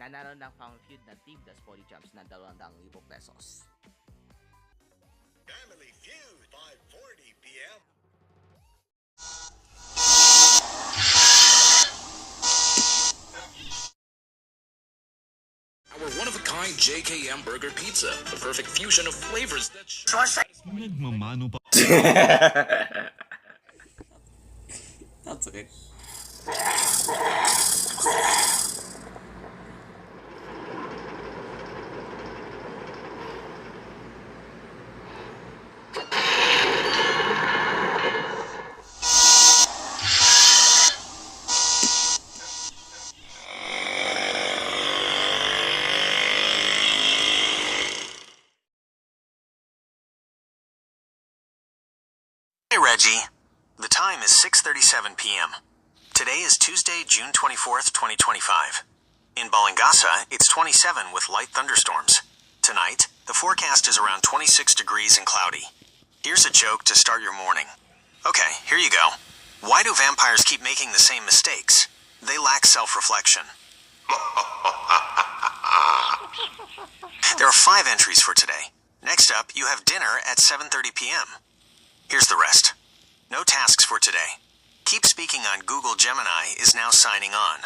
nanalo ng Family Feud na Team Das Poly Jumps ng 200,000 pesos. Family Feud, 5:40 p.m. Our one-of-a-kind JKM Burger Pizza, the perfect fusion of flavors that... Nagmamano pa. That's okay. Hey Reggie, the time is 6:37 p.m. Today is Tuesday, June 24th, 2025. In Balangasa, it's 27 with light thunderstorms. Tonight, the forecast is around 26 degrees and cloudy. Here's a joke to start your morning. Okay, here you go. Why do vampires keep making the same mistakes? They lack self-reflection. There are 5 entries for today. Next up, you have dinner at 7:30 p.m. Here's the rest. No tasks for today. Keep Speaking on Google Gemini is now signing on.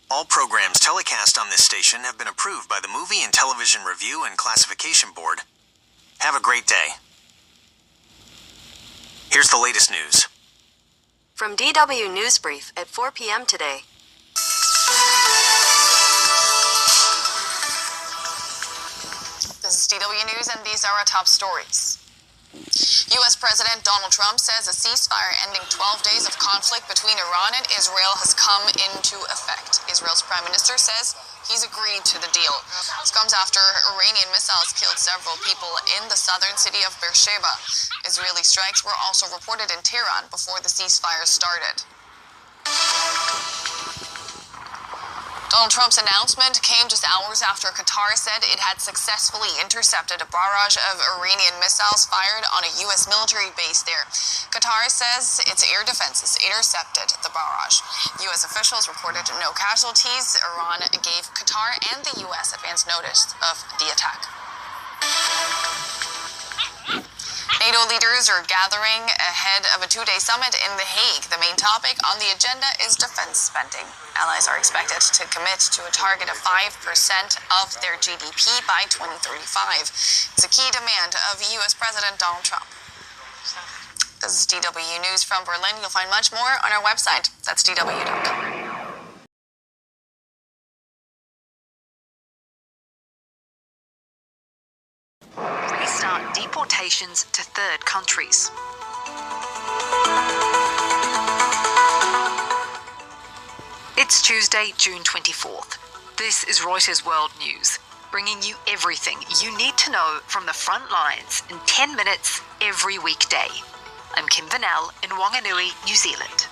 All programs telecast on this station have been approved by the Movie and Television Review and Classification Board. Have a great day. Here's the latest news. From DW Newsbrief at 4 p.m. today. This is DW News, and these are our top stories. U.S. President Donald Trump says a ceasefire ending 12 days of conflict between Iran and Israel has come into effect. Israel's prime minister says he's agreed to the deal. This comes after Iranian missiles killed several people in the southern city of Beersheba. Israeli strikes were also reported in Tehran before the ceasefire started. Donald Trump's announcement came just hours after Qatar said it had successfully intercepted a barrage of Iranian missiles fired on a U.S. military base there. Qatar says its air defenses intercepted the barrage. U.S. officials reported no casualties. Iran gave Qatar and the U.S. advance notice of the attack. NATO leaders are gathering ahead of a 2-day summit in The Hague. The main topic on the agenda is defense spending. Allies are expected to commit to a target of 5% of their GDP by 2035. It's a key demand of U.S. President Donald Trump. This is DW News from Berlin. You'll find much more on our website. That's dw.com. Restart deportations to third countries. It's Tuesday, June 24th. This is Reuters World News, bringing you everything you need to know from the front lines in 10 minutes every weekday. I'm Kim Vanel in Wanganui, New Zealand.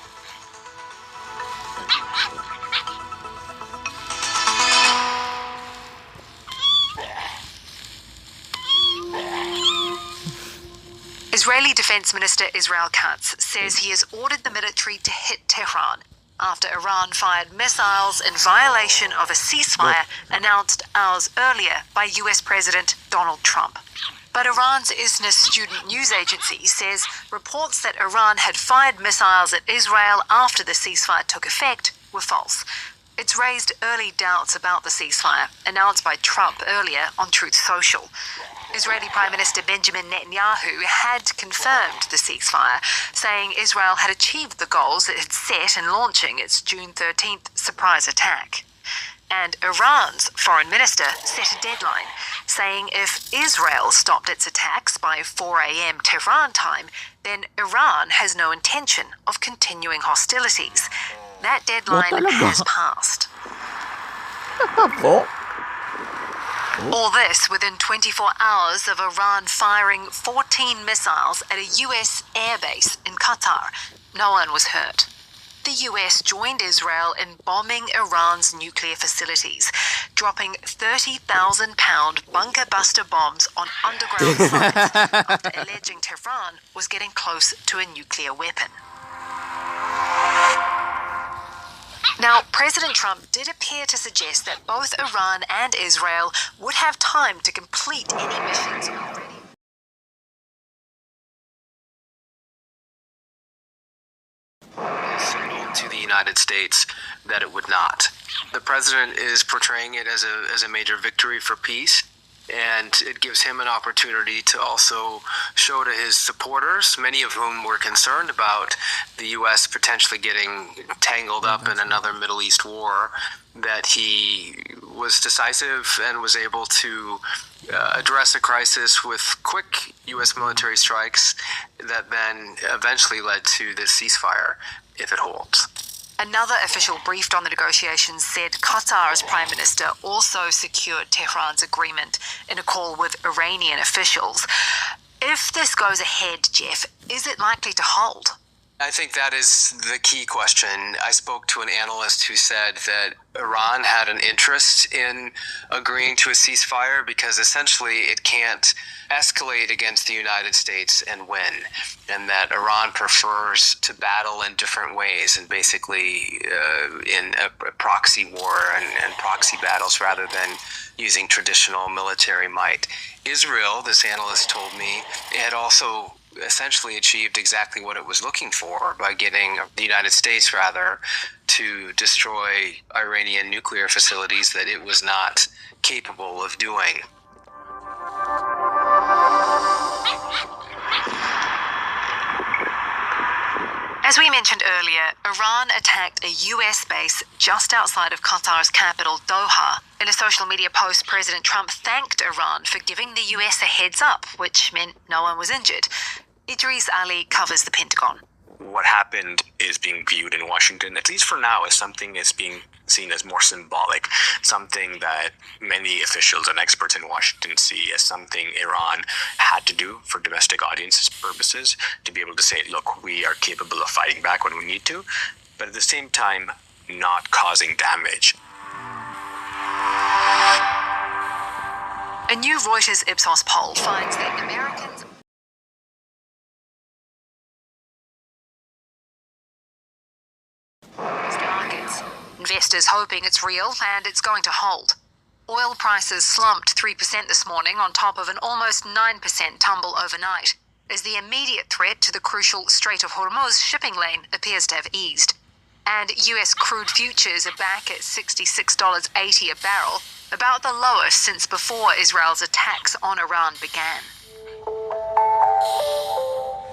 Israeli Defense Minister Israel Katz says he has ordered the military to hit Tehran after Iran fired missiles in violation of a ceasefire announced hours earlier by US President Donald Trump. But Iran's ISNA student news agency says reports that Iran had fired missiles at Israel after the ceasefire took effect were false. It's raised early doubts about the ceasefire announced by Trump earlier on Truth Social. Israeli Prime Minister Benjamin Netanyahu had confirmed the ceasefire, saying Israel had achieved the goals it had set in launching its June 13th surprise attack. And Iran's foreign minister set a deadline, saying if Israel stopped its attacks by 4 a.m. Tehran time, then Iran has no intention of continuing hostilities. That deadline has passed. All this within 24 hours of Iran firing 14 missiles at a U.S. airbase in Qatar. No one was hurt. The U.S. joined Israel in bombing Iran's nuclear facilities, dropping 30,000-pound bunker-buster bombs on underground sites after alleging Tehran was getting close to a nuclear weapon. Now, President Trump did appear to suggest that both Iran and Israel would have time to complete any missions already. Signal to the United States that it would not. The president is portraying it as a major victory for peace, and it gives him an opportunity to also show to his supporters, many of whom were concerned about the U.S. potentially getting tangled up in another Middle East war, that he was decisive and was able to address a crisis with quick U.S. military strikes that then eventually led to this ceasefire, if it holds. Another official briefed on the negotiations said Qatar's Prime Minister also secured Tehran's agreement in a call with Iranian officials. If this goes ahead, Jeff, is it likely to hold? I think that is the key question. I spoke to an analyst who said that Iran had an interest in agreeing to a ceasefire because essentially it can't escalate against the United States and win, and that Iran prefers to battle in different ways and basically in a proxy war and proxy battles rather than using traditional military might. Israel, this analyst told me, had also essentially achieved exactly what it was looking for by getting the United States, rather, to destroy Iranian nuclear facilities that it was not capable of doing. As we mentioned earlier, Iran attacked a US base just outside of Qatar's capital, Doha. In a social media post, President Trump thanked Iran for giving the US a heads up, which meant no one was injured. Idris Ali covers the Pentagon. What happened is being viewed in Washington, at least for now, as something that's being seen as more symbolic, something that many officials and experts in Washington see as something Iran had to do for domestic audiences purposes, to be able to say, look, we are capable of fighting back when we need to, but at the same time, not causing damage. A new Reuters Ipsos poll finds that Americans markets. Investors hoping it's real and it's going to hold. Oil prices slumped 3% this morning on top of an almost 9% tumble overnight, as the immediate threat to the crucial Strait of Hormuz shipping lane appears to have eased. And US crude futures are back at $66.80 a barrel, about the lowest since before Israel's attacks on Iran began.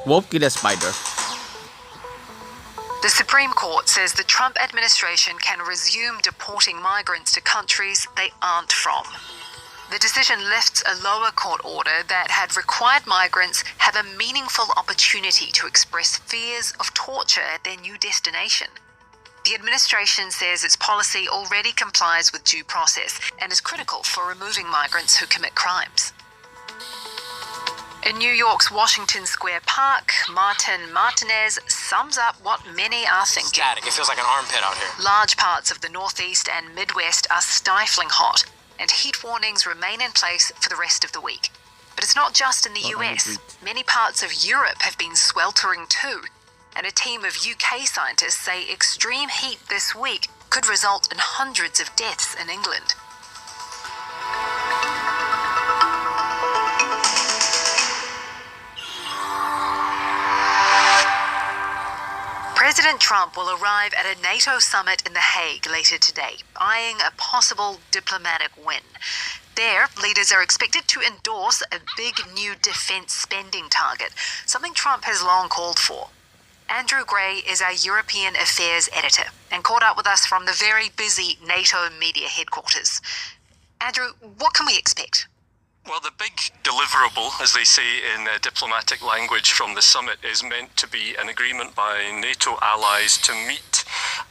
Wolf killed a spider. The Supreme Court says the Trump administration can resume deporting migrants to countries they aren't from. The decision lifts a lower court order that had required migrants have a meaningful opportunity to express fears of torture at their new destination. The administration says its policy already complies with due process and is critical for removing migrants who commit crimes. In New York's Washington Square Park, Martin Martinez sums up what many are thinking. Static. It feels like an armpit out here. Large parts of the Northeast and Midwest are stifling hot, and heat warnings remain in place for the rest of the week. But it's not just in the US. Many parts of Europe have been sweltering too, and a team of UK scientists say extreme heat this week could result in hundreds of deaths in England. President Trump will arrive at a NATO summit in The Hague later today, eyeing a possible diplomatic win. There, leaders are expected to endorse a big new defense spending target, something Trump has long called for. Andrew Gray is our European Affairs editor and caught up with us from the very busy NATO media headquarters. Andrew, what can we expect? Well, the big deliverable, as they say in diplomatic language from the summit, is meant to be an agreement by NATO allies to meet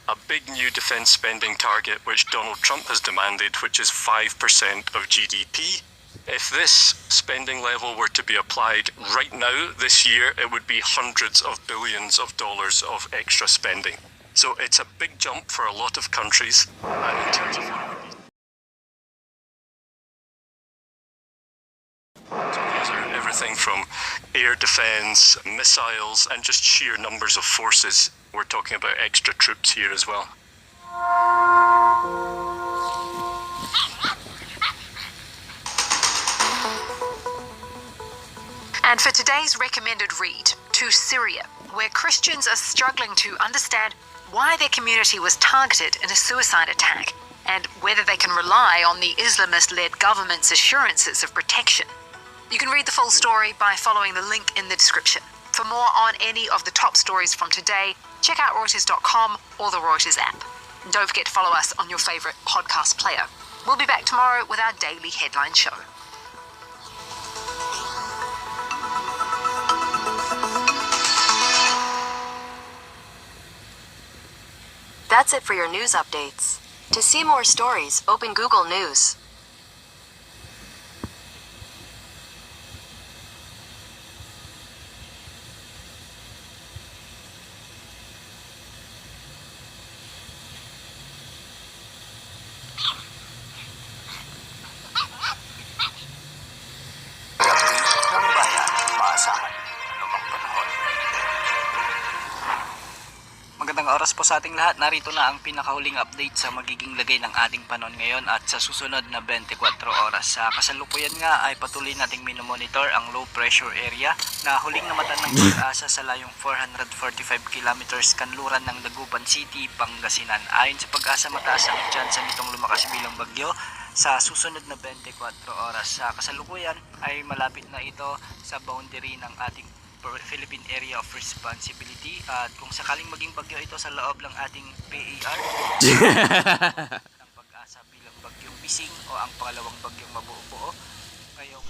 a big new defence spending target which Donald Trump has demanded, which is 5% of GDP. If this spending level were to be applied right now, this year, it would be hundreds of billions of dollars of extra spending. So it's a big jump for a lot of countries. And in terms of these are everything from air defence, missiles, and just sheer numbers of forces. We're talking about extra troops here as well. for today's recommended read, to Syria, where Christians are struggling to understand why their community was targeted in a suicide attack and whether they can rely on the Islamist-led government's assurances of protection. You can read the full story by following the link in the description. For more on any of the top stories from today, check out Reuters.com or the Reuters app. And don't forget to follow us on your favourite podcast player. We'll be back tomorrow with our daily headline show. That's it for your news updates. To see more stories, open Google News. Ng bayan, maasahan, anumang panahon. Magandang oras po sa ating lahat. Narito na ang pinakahuling update sa magiging lagay ng ating panahon ngayon at sa susunod na 24 oras. Sa kasalukuyan nga ay patuloy nating minomonitor ang low pressure area na huling namatan ng pag-asa sa layong 445 kilometers kanluran ng Dagupan City, Pangasinan. Ayon sa pag-asa, mataas ang tsansa nitong lumakas bilang bagyo sa susunod na 24 oras. Sa kasalukuyan ay malapit na ito sa boundary ng ating Philippine Area of Responsibility at kung sakaling maging bagyo ito sa loob ng ating PAR ng pag-asa bilang bagyong Bising o ang pangalawang bagyong mabubuo ngayong